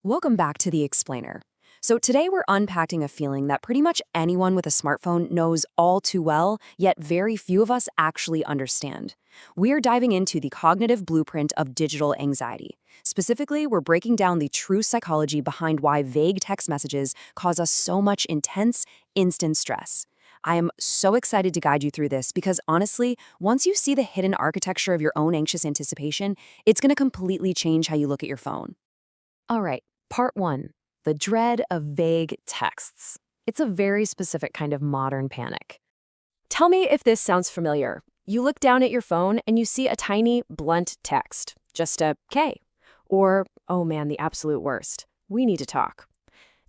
Welcome back to The Explainer. So today we're unpacking a feeling that pretty much anyone with a smartphone knows all too well, yet very few of us actually understand. We're diving into the cognitive blueprint of digital anxiety. Specifically, we're breaking down the true psychology behind why vague text messages cause us so much intense, instant stress. I am so excited to guide you through this because honestly, once you see the hidden architecture of your own anxious anticipation, it's going to completely change how you look at your phone. All right, part one, the dread of vague texts. It's a very specific kind of modern panic. Tell me if this sounds familiar. You look down at your phone and you see a tiny, blunt text, just a K. Or, oh man, the absolute worst, we need to talk.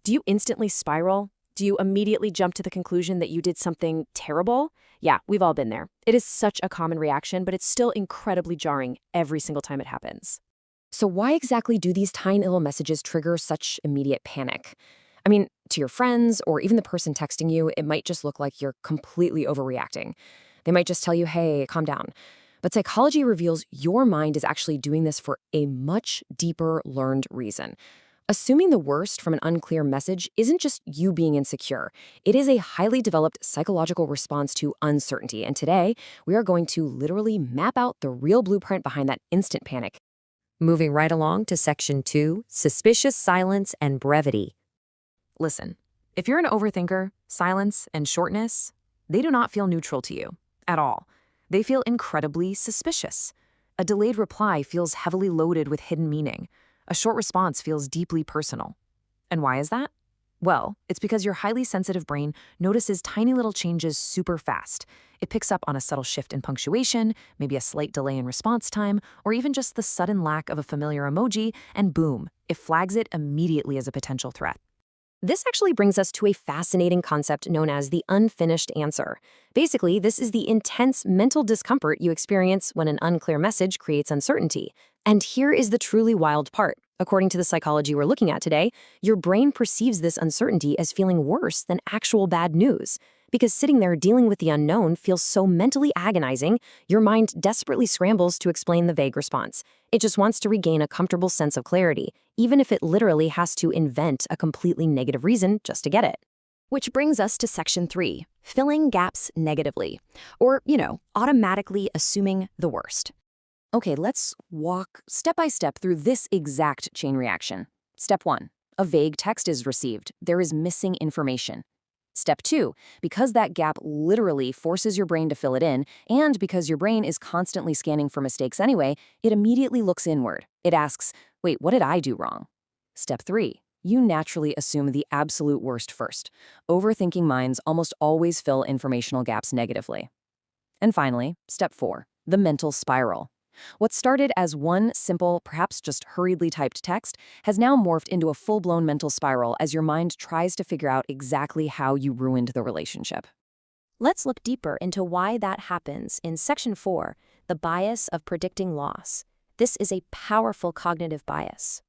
Do you instantly spiral? Do you immediately jump to the conclusion that you did something terrible? Yeah, we've all been there. It is such a common reaction, but it's still incredibly jarring every single time it happens. So why exactly do these tiny little messages trigger such immediate panic? I mean, to your friends or even the person texting you, it might just look like you're completely overreacting. They might just tell you, hey, calm down. But psychology reveals your mind is actually doing this for a much deeper learned reason. Assuming the worst from an unclear message isn't just you being insecure. It is a highly developed psychological response to uncertainty. And today, we are going to literally map out the real blueprint behind that instant panic. Moving right along to section 2, suspicious silence and brevity. Listen, if you're an overthinker, silence and shortness, they do not feel neutral to you at all. They feel incredibly suspicious. A delayed reply feels heavily loaded with hidden meaning. A short response feels deeply personal. And why is that? Well, it's because your highly sensitive brain notices tiny little changes super fast. It picks up on a subtle shift in punctuation, maybe a slight delay in response time, or even just the sudden lack of a familiar emoji, and boom, it flags it immediately as a potential threat. This actually brings us to a fascinating concept known as the unfinished answer. Basically, this is the intense mental discomfort you experience when an unclear message creates uncertainty. And here is the truly wild part. According to the psychology we're looking at today, your brain perceives this uncertainty as feeling worse than actual bad news. Because sitting there dealing with the unknown feels so mentally agonizing, your mind desperately scrambles to explain the vague response. It just wants to regain a comfortable sense of clarity, even if it literally has to invent a completely negative reason just to get it. Which brings us to section 3, filling gaps negatively. Or, automatically assuming the worst. Okay, let's walk step by step through this exact chain reaction. Step 1, a vague text is received. There is missing information. Step 2, because that gap literally forces your brain to fill it in, and because your brain is constantly scanning for mistakes anyway, it immediately looks inward. It asks, wait, what did I do wrong? Step 3, you naturally assume the absolute worst first. Overthinking minds almost always fill informational gaps negatively. And finally, step 4, the mental spiral. What started as one simple, perhaps just hurriedly typed text has now morphed into a full-blown mental spiral as your mind tries to figure out exactly how you ruined the relationship. Let's look deeper into why that happens in section 4, the bias of predicting loss. This is a powerful cognitive bias.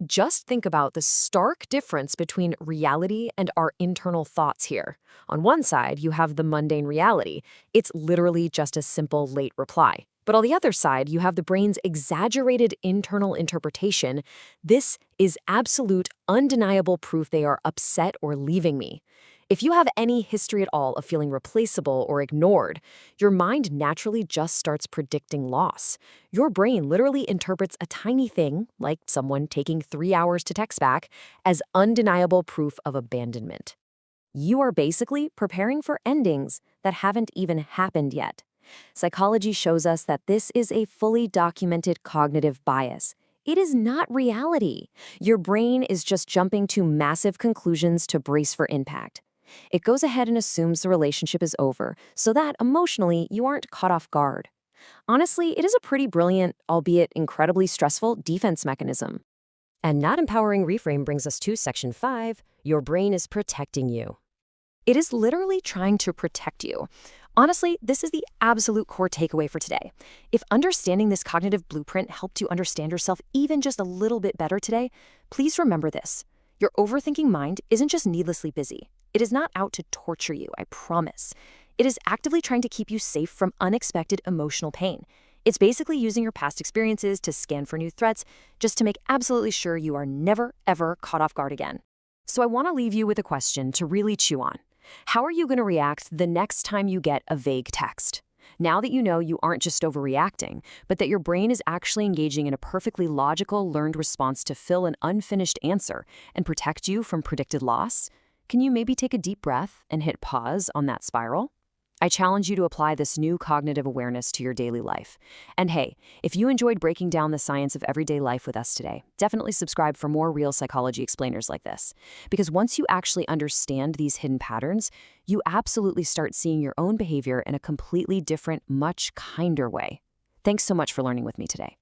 Just think about the stark difference between reality and our internal thoughts here. On one side, you have the mundane reality. It's literally just a simple late reply. But on the other side, you have the brain's exaggerated internal interpretation. This is absolute, undeniable proof they are upset or leaving me. If you have any history at all of feeling replaceable or ignored, your mind naturally just starts predicting loss. Your brain literally interprets a tiny thing, like someone taking 3 hours to text back, as undeniable proof of abandonment. You are basically preparing for endings that haven't even happened yet. Psychology shows us that this is a fully documented cognitive bias. It is not reality. Your brain is just jumping to massive conclusions to brace for impact. It goes ahead and assumes the relationship is over, so that emotionally you aren't caught off guard. Honestly, it is a pretty brilliant, albeit incredibly stressful, defense mechanism. And not empowering reframe brings us to section 5, your brain is protecting you. It is literally trying to protect you. Honestly, this is the absolute core takeaway for today. If understanding this cognitive blueprint helped you understand yourself even just a little bit better today, please remember this. Your overthinking mind isn't just needlessly busy. It is not out to torture you, I promise. It is actively trying to keep you safe from unexpected emotional pain. It's basically using your past experiences to scan for new threats just to make absolutely sure you are never, ever caught off guard again. So I want to leave you with a question to really chew on. How are you going to react the next time you get a vague text? Now that you know you aren't just overreacting, but that your brain is actually engaging in a perfectly logical, learned response to fill an unfinished answer and protect you from predicted loss, can you maybe take a deep breath and hit pause on that spiral? I challenge you to apply this new cognitive awareness to your daily life. And hey, if you enjoyed breaking down the science of everyday life with us today, definitely subscribe for more real psychology explainers like this. Because once you actually understand these hidden patterns, you absolutely start seeing your own behavior in a completely different, much kinder way. Thanks so much for learning with me today.